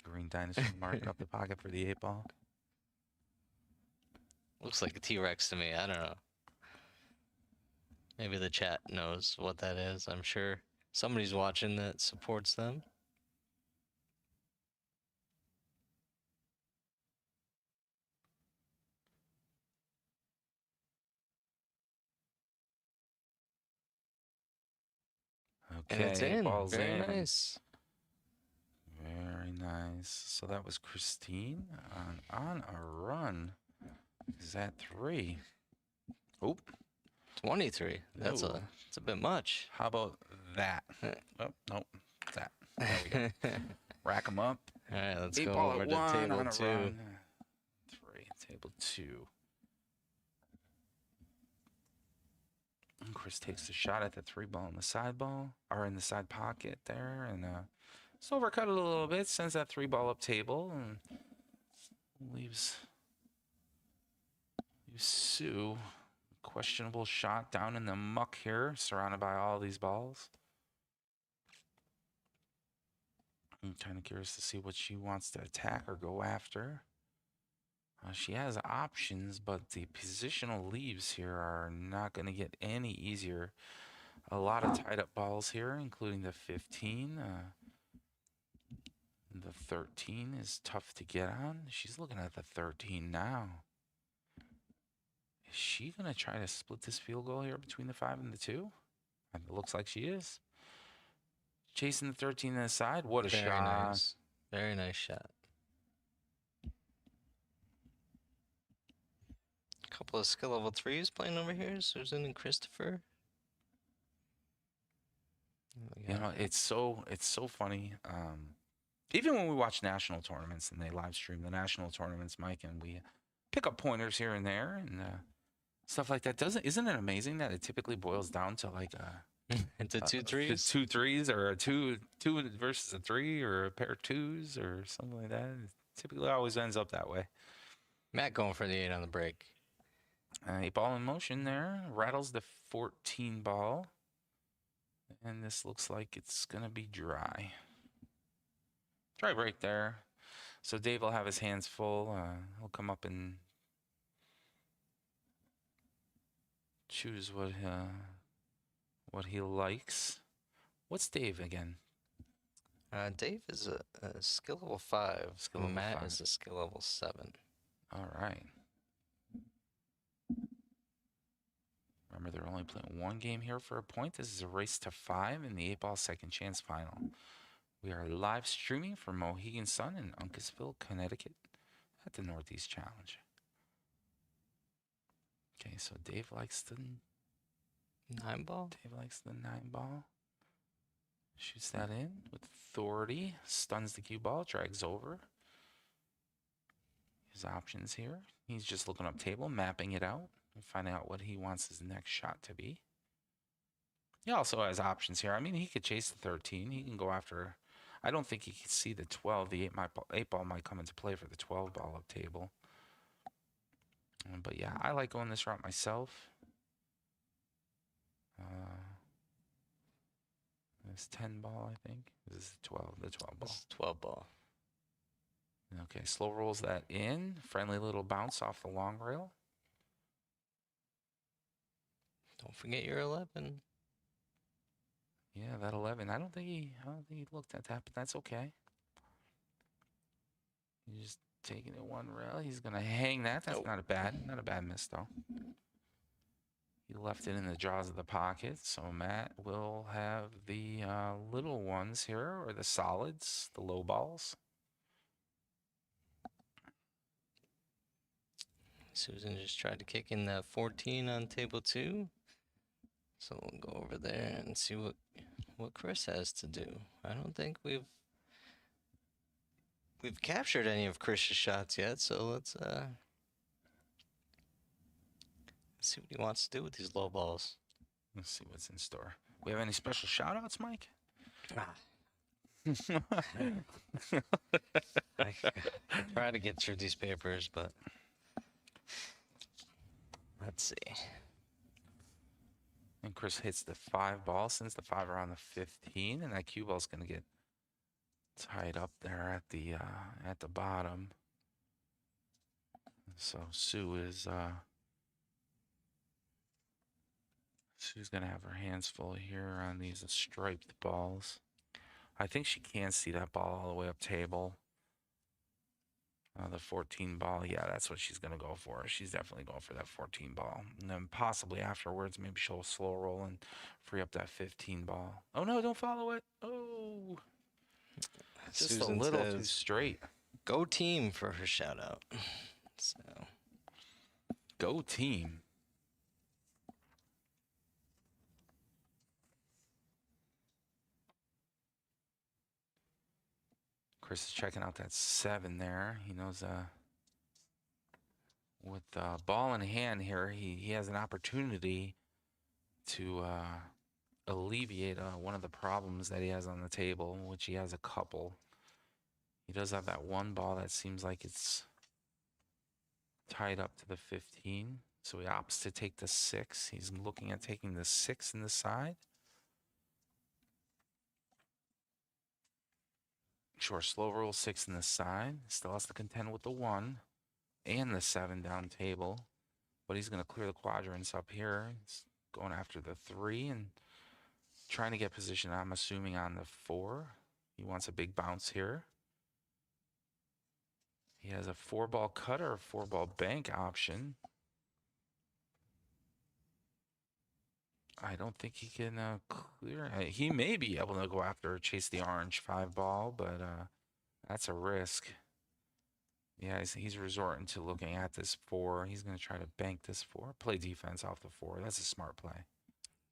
Green dinosaur marking up the pocket for the 8 ball. Looks like a T-Rex to me. I don't know. Maybe the chat knows what that is. I'm sure somebody's watching that supports them. Okay, And it's in. ball's Very in. nice. Very nice. So that was Christine on a run. Is that 3? Oh, 23. That's Ooh. it's a bit much. how about that? Oh, nope. That. There we go. Rack them up. All right, let's 8 go ball over at to 1 table on a 2. run. 3. Table 2. And Chris takes the shot at the 3 ball in the side ball, or in the side pocket there, and just overcut it a little bit. Sends that 3 ball up table and leaves Sue. Questionable shot down in the muck here, surrounded by all these balls. I'm kind of curious to see what she wants to attack or go after. She has options, but the positional leaves here are not going to get any easier. A lot of tied up balls here, including the 15. The 13 is tough to get on. She's looking at the 13 now. Is she going to try to split this field goal here between the 5 and the 2? It looks like she is. Chasing the 13 to the side. What a Very shot. nice. Very nice shot. Couple of skill level 3s playing over here, Susan and Christopher. We You got- know, it's so funny. Even when we watch national tournaments and they live stream the national tournaments, Mike, and we pick up pointers here and there and stuff like that. Isn't it amazing that it typically boils down to like into two the threes. 2 threes or a two versus a 3 or a pair of 2s or something like that? It typically always ends up that way. Matt going for the 8 on the break. 8 ball in motion there, rattles the 14 ball, and this looks like it's gonna be dry. Dry break there. So Dave will have his hands full. He'll come up and choose what he likes. What's Dave again? Dave is a skill level 5. Skill level Matt 5. is a skill level 7. All right. Remember, they're only playing one game here for a point. This is a race to 5 in the 8 ball second chance final. We are live streaming from Mohegan Sun in Uncasville, Connecticut at the Northeast Challenge. Okay, so Dave likes the 9 ball. Dave likes the 9 ball. Shoots that in with authority. Stuns the cue ball. Drags over. His options here. He's just looking up table, mapping it out, and finding out what he wants his next shot to be. He also has options here. I mean, he could chase the 13. He can go after. I don't think he can see the 12. The 8 ball might come into play for the 12 ball up table. But yeah, I like going this route myself. This 10 ball, I think. This is the 12 ball. It's 12 ball. Okay, slow rolls that in. Friendly little bounce off the long rail. Don't forget your 11. Yeah, that 11. I don't think he looked at that, but that's okay. He's just taking it one rail. He's gonna hang that. That's not a bad miss though. He left it in the jaws of the pocket, so Matt will have the little ones here, or the solids, the low balls. Susan just tried to kick in that 14 on table 2. So we'll go over there and see what Chris has to do. I don't think we've captured any of Chris's shots yet, so let's see what he wants to do with these low balls. Let's see what's in store. We have any special shout outs, Mike? I try to get through these papers, but let's see. And Chris hits the 5 ball, since the 5 are on the 15, and that cue ball's gonna get tied up there at the bottom. So Sue's gonna have her hands full here on these striped balls. I think she can see that ball all the way up table. The 14 ball, yeah, that's what she's gonna go for. She's definitely going for that 14 ball, and then possibly afterwards, maybe she'll slow roll and free up that 15 ball. Oh no, don't follow it. Oh, just Susan a little too says, straight. "Go team" for her shout out. So Go team. Chris is checking out that 7 there. He knows with ball in hand here, he has an opportunity to alleviate one of the problems that he has on the table, which he has a couple. He does have that 1 ball that seems like it's tied up to the 15, so he opts to take the 6. He's looking at taking the 6 in the side. Sure, slow roll 6 in the side. Still has to contend with the 1 and the 7 down table. But he's going to clear the quadrants up here. He's going after the 3 and trying to get position, I'm assuming, on the 4. He wants a big bounce here. He has a 4-ball cutter, a 4-ball bank option. I don't think he can clear. He may be able to go after chase the orange 5 ball, but That's a risk. Yeah, he's resorting to looking at this 4. He's going to try to bank this 4. Play defense off the 4. That's a smart play.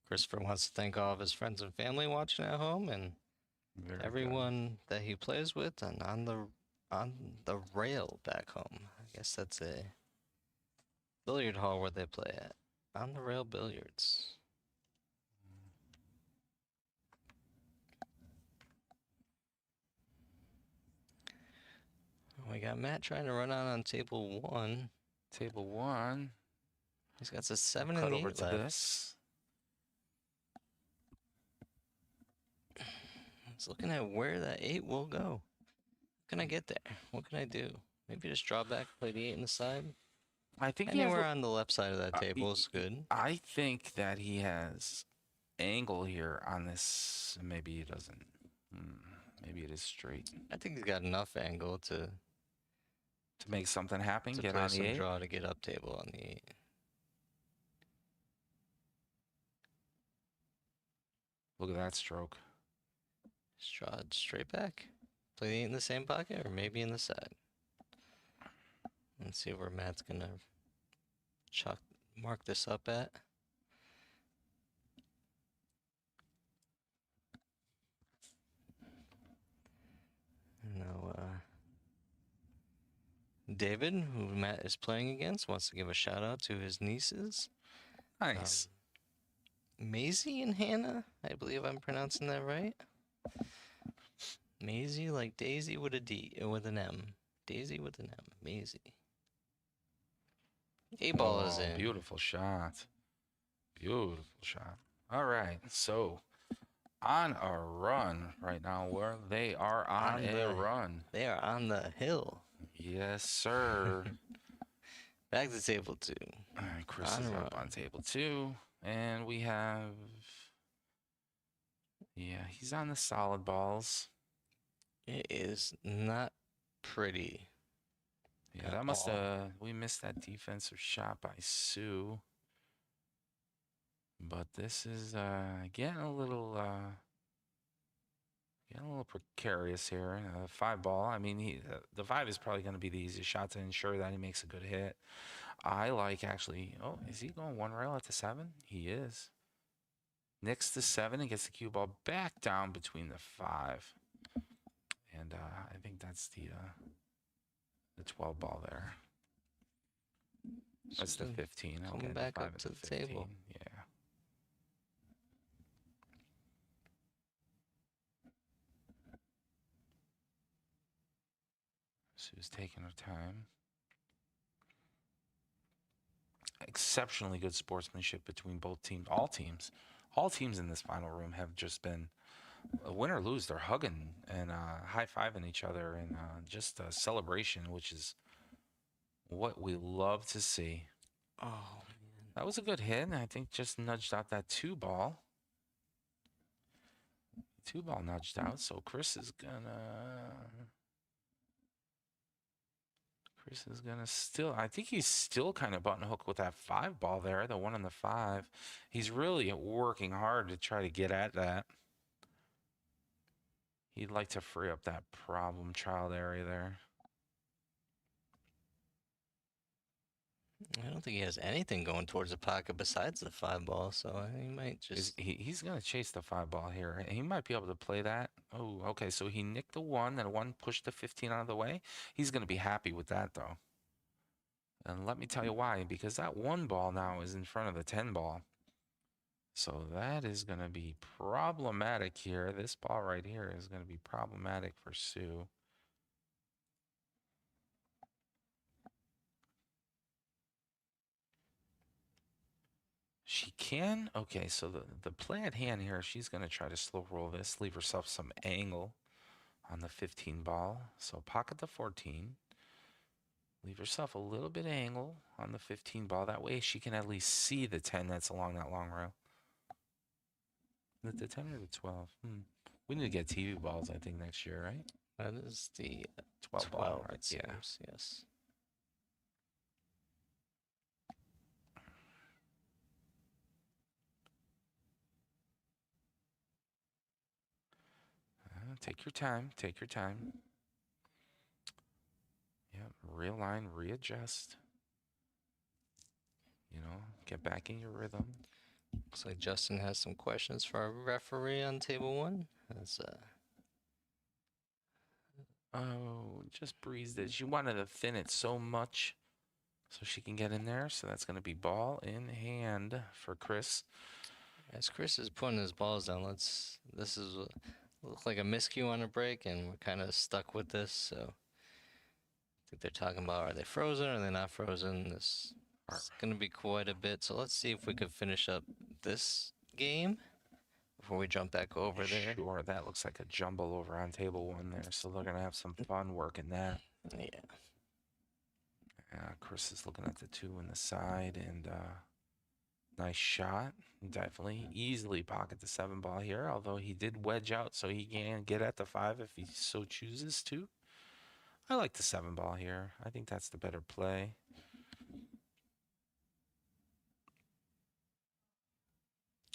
Christopher wants to thank all of his friends and family watching at home and Very good. everyone that he plays with and on the rail back home. I guess that's a billiard hall where they play at. On the rail billiards. We got Matt trying to run out on table 1. Table 1. He's got a 7 Cut and the over 8 to left. this. He's looking at where that 8 will go. Can I get there? What can I do? Maybe just draw back, play the 8 on the side. I think he has Anywhere on the left side of that table is good. I think that he has angle here on this. Maybe he doesn't. Maybe it is straight. I think he's got enough angle to make something happen. Get play on some the 8. draw to get up table on the 8. Look at that stroke. Just draw it straight back. Play the 8 in the same pocket or maybe in the side. Let's see where Matt's gonna mark this up at. Now, David, who Matt is playing against, wants to give a shout out to his nieces. Nice. Maisie and Hannah, I believe I'm pronouncing that right. Maisie, like Daisy with a D, with an M. Daisy with an M. Maisie. 8-ball is in. Beautiful shot. Beautiful shot. All right. So, on a run right now, where they are on a run. They are on the hill. Yes, sir. Back to table 2. All right, Chris is up on table 2. And we have... Yeah, he's on the solid balls. It is not pretty. Yeah, that must have... We missed that defensive shot by Sue. But this is getting a little precarious here. 5-ball. I mean, the 5 is probably going to be the easiest shot to ensure that he makes a good hit. I like actually. Oh, is he going 1 rail at the 7? He is. Nicks the 7 and gets the cue ball back down between the 5. And I think that's the 12 ball there. That's the 15. Coming back up to the table. Yeah. Sue's taking her time. Exceptionally good sportsmanship between both teams. All teams in this final room have just been, win or lose, they're hugging and high-fiving each other and just a celebration, which is what we love to see. Oh, man. That was a good hit, and I think just nudged out that 2-ball. 2-ball nudged out, so Chris is still, I think he's still kind of button hook with that 5-ball there, the 1 on the 5. He's really working hard to try to get at that. He'd like to free up that problem child area there. I don't think he has anything going towards the pocket besides the 5-ball, so he might just... He's going to chase the 5-ball here. He might be able to play that. Oh, okay, so he nicked the 1, then 1 pushed the 15 out of the way. He's going to be happy with that, though. And let me tell you why. Because that 1 ball now is in front of the 10 ball. So that is going to be problematic here. This ball right here is going to be problematic for Sue. She can. Okay, so the play at hand here, she's going to try to slow roll this, leave herself some angle on the 15 ball. So pocket the 14. Leave herself a little bit of angle on the 15 ball. That way she can at least see the 10 that's along that long rail. The 10 or the 12? We need to get TV balls, I think, next year, right? That is the 12 ball, 12, right? it seems, yes. Take your time. Take your time. realign, readjust. You know, get back in your rhythm. Looks like Justin has some questions for our referee on table one. That's Oh, just breezed it. She wanted to thin it so much so she can get in there. So that's going to be ball in hand for Chris. as Chris is putting his balls down. This is look like a miscue on a break, and we're kind of stuck with this. So I think they're talking about, are they frozen or are they not frozen? This is going to be quite a bit. So let's see if we could finish up this game before we jump back over there. Sure, that looks like a jumble over on table one there. So they're going to have some fun working that. Yeah. Chris is looking at the 2 in the side, and nice shot. Definitely easily pocket the 7 ball here, although he did wedge out, so he can get at the 5 if he so chooses to. I like the 7 ball here. I think that's the better play.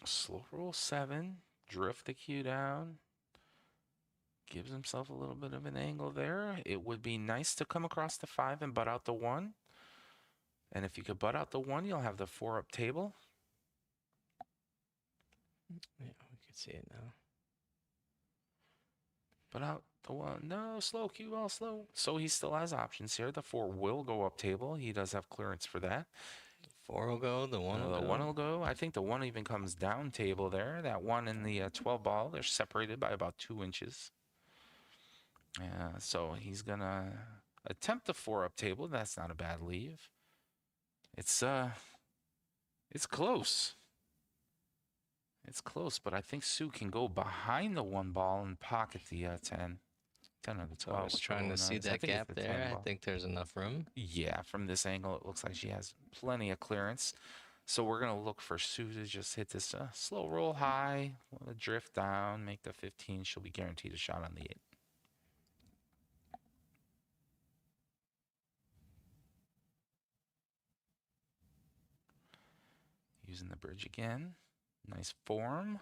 Slow roll 7, drift the cue down. Gives himself a little bit of an angle there. It would be nice to come across the 5 and butt out the 1. And if you could butt out the 1, you'll have the 4 up table. Yeah, we can see it now. Butt out the 1. No, slow cue ball, slow. So he still has options here. The 4 will go up table. He does have clearance for that. 4 will go, the 1 will The go. 1 will go. I think the 1 even comes down table there. That 1 and the 12 ball, they're separated by about 2 inches. So he's going to attempt the 4 up table. That's not a bad leave. It's close. It's close, but I think Sue can go behind the 1 ball and pocket the 10. 10 or the 12. I was trying to see that gap there. I think there's enough room. Yeah, from this angle, it looks like she has plenty of clearance. So we're going to look for Sue to just hit this slow roll high, drift down, make the 15. She'll be guaranteed a shot on the 8. Using the bridge again. Nice form.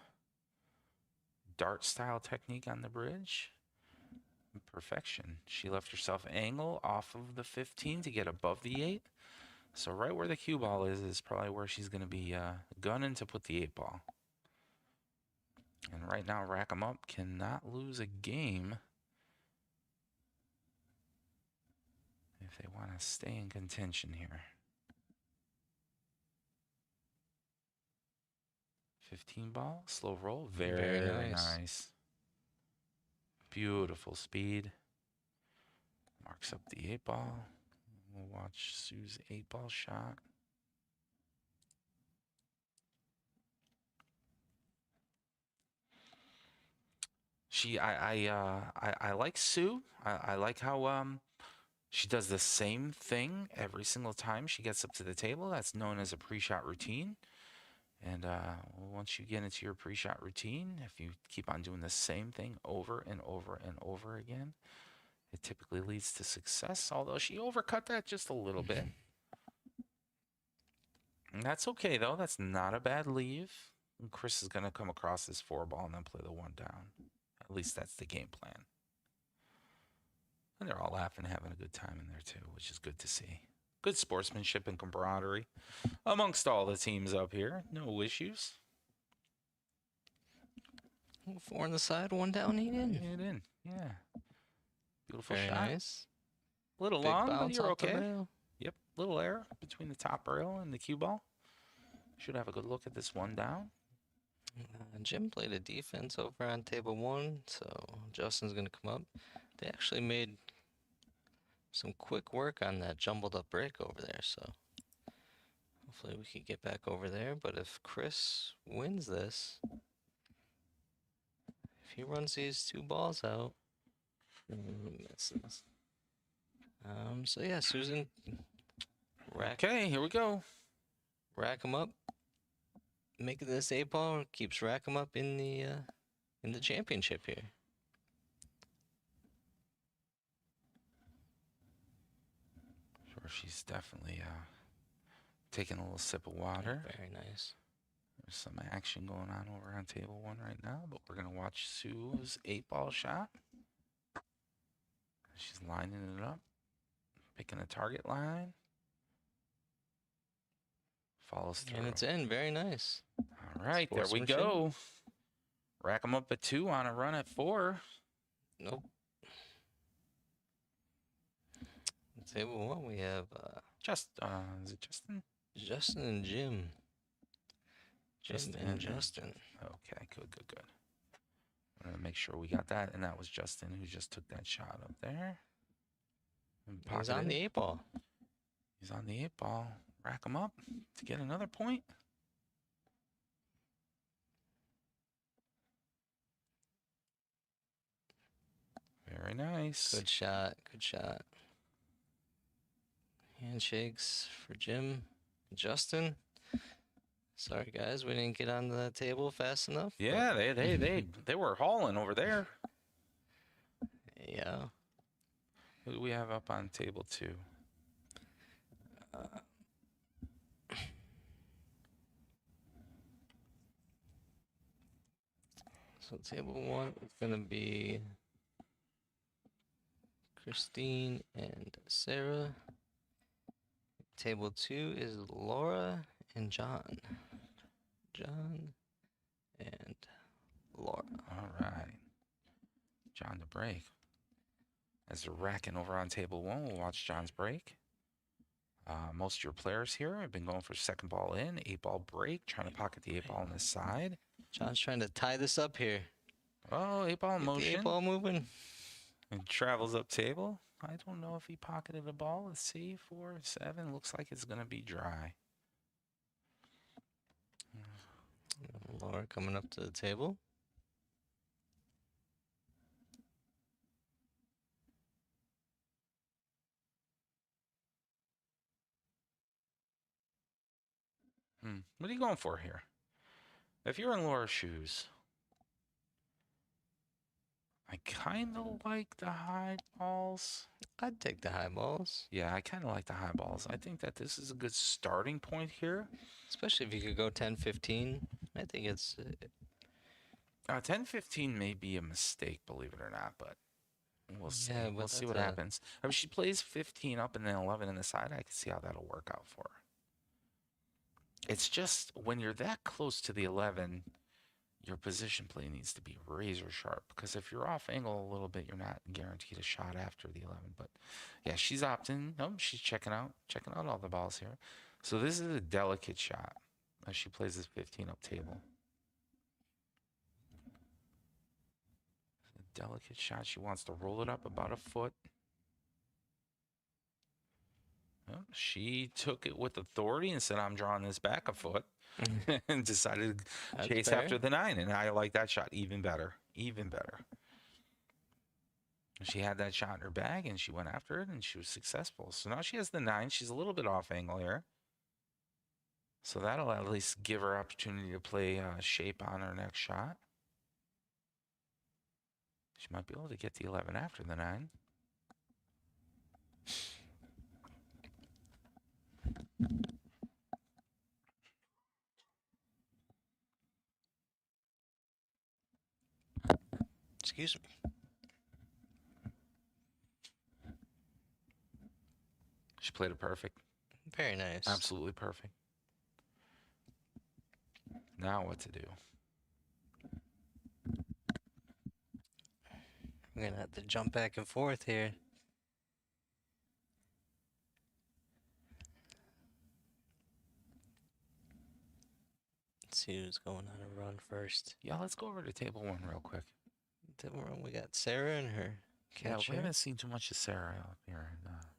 Dart style technique on the bridge. Perfection. She left herself angle off of the 15 to get above the 8. So right where the cue ball is probably where she's going to be gunning to put the 8 ball. And right now, Rack 'em Up cannot lose a game if they want to stay in contention here. 15 ball, slow roll, very nice. Beautiful speed. Marks up the 8 ball. We'll watch Sue's 8 ball shot. I like Sue. I like how she does the same thing every single time she gets up to the table. That's known as a pre-shot routine. And once you get into your pre-shot routine, if you keep on doing the same thing over and over and over again, it typically leads to success, although she overcut that just a little bit. And that's okay, though. That's not a bad leave. And Chris is going to come across this 4 ball and then play the 1 down. At least that's the game plan. And they're all laughing and having a good time in there, too, which is good to see. Good sportsmanship and camaraderie amongst all the teams up here. No issues. 4 on the side, 1 down, 8 in. 8 in, yeah. Beautiful Very shot. nice. A little Big long, but bounce you're off the okay. rail. Yep, little air between the top rail and the cue ball. Should have a good look at this 1 down. Jim played a defense over on table 1, so Justin's going to come up. They actually made some quick work on that jumbled up break over there, so hopefully we can get back over there. But if Chris wins this, if he runs these 2 balls out, misses. So yeah, Susan, Okay, here we go. rack him up. Making this 8 ball keeps rack him up in the championship here. Sure, she's definitely taking a little sip of water. Very nice. There's some action going on over on table 1 right now, but we're going to watch Sue's 8 ball shot. She's lining it up. Picking the target line. Follows through. And it's in. Very nice. All right, there we Sportsmanship. go. Rack them up at 2 on a run at 4. Nope. Table 1, we have Is it Justin? Justin and Jim. Jim and Justin. Okay, good. I'm gonna make sure we got that, and that was Justin who just took that shot up there. And He's on pocketed the it. 8 ball. He's on the 8 ball. Rack him up to get another point. Very nice. Good shot. Good shot. Handshakes for Jim. Justin. Sorry, guys, we didn't get onto that table fast enough. but Yeah, they were hauling over there. yeah. Who do we have up on table 2? So table 1 is gonna be Christine and Sarah. Table 2 is Laura and John. John and Laura. All right. John to break. As they're racking over on table 1, we'll watch John's break. Most of your players here have been going for second ball in, 8 ball break, trying to pocket the 8 ball on the side. John's trying to tie this up here. Oh, 8 ball in Get the motion. 8 ball moving. And travels up table. I don't know if he pocketed a ball. Let's see. 4, 7. Looks like it's going to be dry. Laura coming up to the table. What are you going for here? If you're in Laura's shoes, I kind of like the high balls. I'd take the high balls, Yeah, I kind of like the high balls. I think that this is a good starting point here. especially if you could go 10-15. I think it's 10-15 may be a mistake, believe it or not, but we'll see. Yeah, but We'll see that's what a- happens. If she plays 15 up and then 11 in the side, I can see how that'll work out for her. It's just when you're that close to the 11, your position play needs to be razor sharp, because if you're off angle a little bit, you're not guaranteed a shot after the 11. But yeah, she's opting. No, she's checking out all the balls here. So this is a delicate shot as she plays this 15 up table. A delicate shot. She wants to roll it up about a foot. Well, she took it with authority and said, I'm drawing this back a foot, and decided to That's chase fair. after the 9. And I like that shot even better. Even better. She had that shot in her bag and she went after it and she was successful. So now she has the 9. She's a little bit off angle here. So that'll at least give her opportunity to play shape on her next shot. She might be able to get the 11 after the 9. excuse me. She played it perfect. Very nice. Absolutely perfect. Now what to do? We're gonna have to jump back and forth here. Let's see who's going on a run first. Yeah, let's go over to table 1 real quick. We got Sarah and her Yeah, catcher. we haven't seen too much of Sarah up here.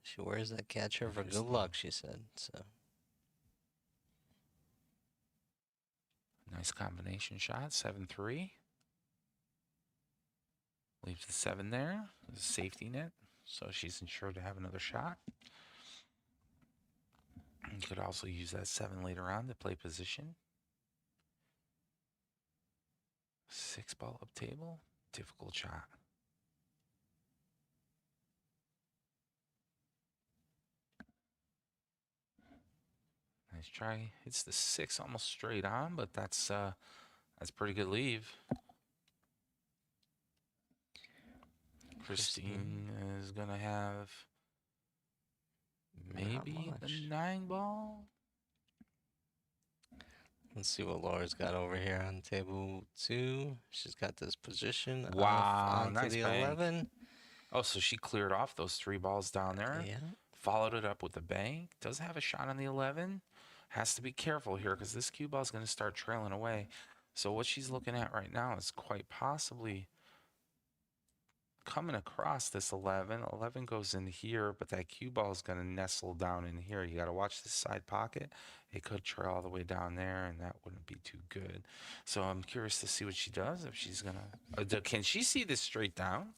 She wears that catcher for good Interesting. luck, she said. So Nice combination shot, 7-3. Leaves the 7 there. There's a safety net, so she's ensured to have another shot. You could also use that 7 later on to play position. 6 ball up table, difficult shot. Nice try. Hits the 6 almost straight on, but that's pretty good leave. Christine is gonna have Maybe the much. 9 ball. Let's see what Laura's got over here on table 2. She's got this position off Wow, onto nice the bank. 11. Oh, so she cleared off those 3 balls down there. Yeah. Followed it up with the bank. Does have a shot on the 11. Has to be careful here because this cue ball is going to start trailing away. So what she's looking at right now is quite possibly coming across this 11. 11 goes in here, but that cue ball is going to nestle down in here. You got to watch this side pocket. It could trail all the way down there, and that wouldn't be too good. So I'm curious to see what she does. If she's going to... can she see this straight down?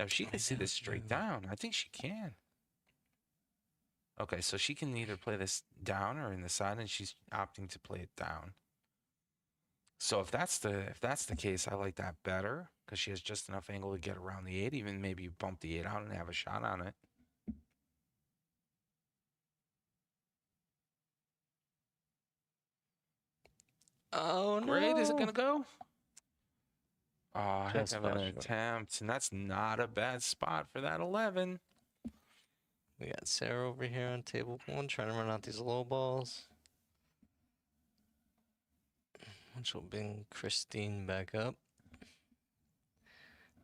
If she can see this straight down, I think she can. Okay, so she can either play this down or in the side, and she's opting to play it down. So if that's the case, I like that better because she has just enough angle to get around the 8, even maybe bump the 8 out and have a shot on it. Oh, no. Great, is it going to go? Oh, heck Just of an about short. attempt, and that's not a bad spot for that 11. We got Sarah over here on table 1 trying to run out these low balls. Which will bring Christine back up.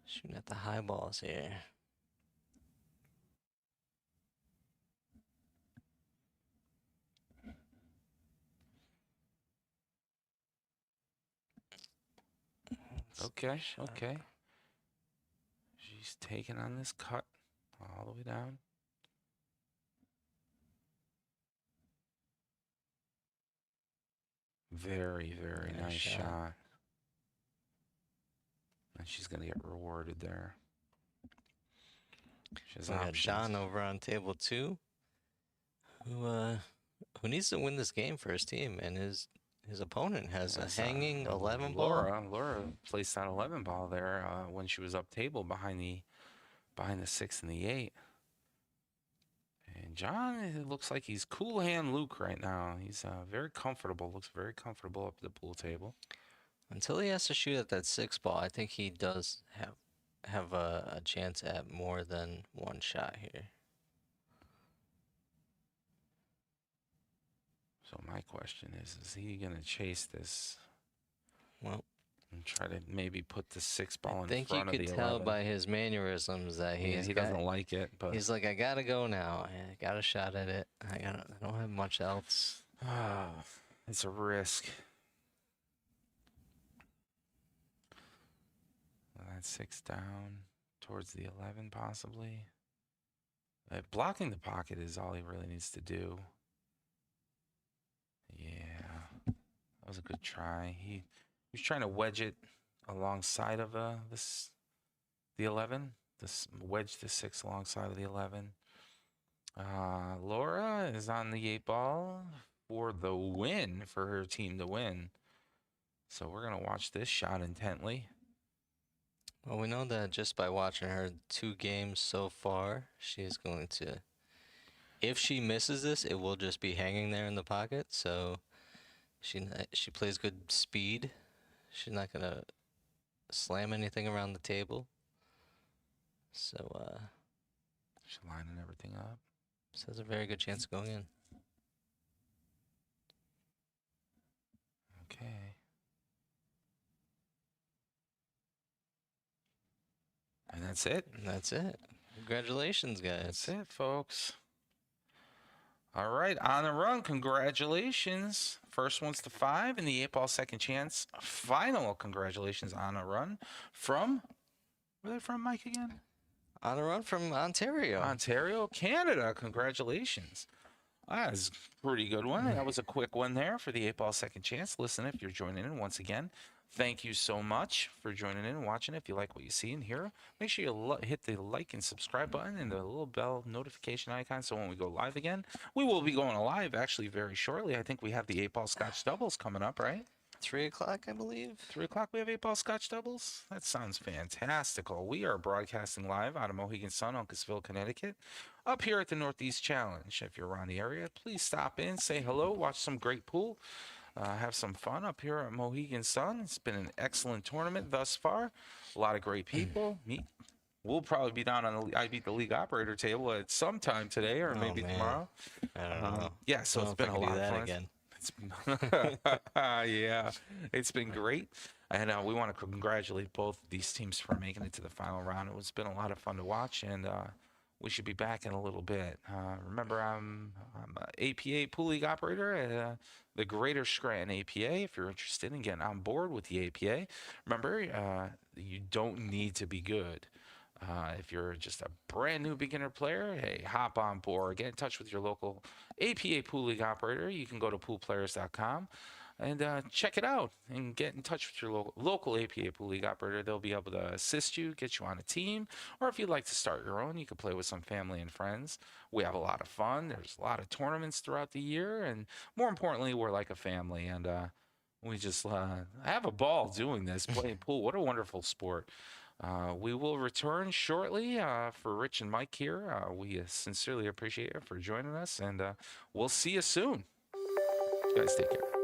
Shooting at the high balls here. Okay, okay. She's taking on this cut all the way down. Very, very nice shot. And she's going to get rewarded there. She has We got options. John over on table 2, who needs to win this game for his team, and his opponent has Yes, a hanging 11 ball. Laura placed that 11 ball there when she was up table behind the 6 and the 8. And John, it looks like he's cool hand Luke right now. He's very comfortable. Looks very comfortable up at the pool table. Until he has to shoot at that 6 ball, I think he does have a chance at more than one shot here. So my question is he going to chase this Well, and try to maybe put the 6 ball I in think you front of the could tell 11? by his mannerisms that Yeah, he doesn't like it, but he's like, I gotta go now. I got a shot at it. I don't have much else. it's a risk. That 6 down towards the 11 possibly. Blocking the pocket is all he really needs to do. Yeah, that was a good try. He was trying to wedge it alongside of the 11. Wedge the 6 alongside of the 11. Laura is on the 8 ball for the win, for her team to win. So we're gonna watch this shot intently. Well, we know that just by watching her 2 games so far, she is going to. If she misses this, it will just be hanging there in the pocket. So she plays good speed. She's not gonna slam anything around the table. So She's lining everything up. this has a very good chance of going in. Okay. And that's it. And that's it. Congratulations, guys. That's it, folks. All right, on the run. Congratulations. First one's to 5 in the 8 ball second chance. Final congratulations on a run from, where are they from, Mike, again? On a run from Ontario. Ontario, Canada. Congratulations. That was a pretty good one. That was a quick one there for the 8 ball second chance. Listen, if you're joining in once again, thank you so much for joining in and watching. If you like what you see and hear, make sure you hit the like and subscribe button and the little bell notification icon so when we go live again, we will be going live actually very shortly. I think we have the 8 ball Scotch doubles coming up, right? 3 o'clock, I believe. 3 o'clock we have 8 ball Scotch doubles? That sounds fantastical. We are broadcasting live out of Mohegan Sun, Uncasville, Connecticut, up here at the Northeast Challenge. If you're around the area, please stop in, say hello, watch some great pool. Have some fun up here at Mohegan Sun. It's been an excellent tournament thus far. A lot of great people. we'll probably be down on the I Beat the League operator table at some time today or Oh, maybe man. tomorrow. I don't know. Yeah, so Don't it's know been if a I can lot do of that fun. again. It's yeah, it's been great, and we want to congratulate both these teams for making it to the final round. It's been a lot of fun to watch, and we should be back in a little bit. Remember, I'm a APA Pool League operator at the Greater Scranton APA. If you're interested in getting on board with the APA, remember you don't need to be good. If you're just a brand new beginner player, hey, hop on board. Get in touch with your local APA Pool League operator. You can go to poolplayers.com and check it out and get in touch with your local APA Pool League operator. They'll be able to assist you, get you on a team, or if you'd like to start your own, you can play with some family and friends. We have a lot of fun. There's a lot of tournaments throughout the year, and more importantly, we're like a family, and we just have a ball doing this, playing pool. What a wonderful sport. We will return shortly for Rich and Mike here. We sincerely appreciate it for joining us, and we'll see you soon. You guys take care.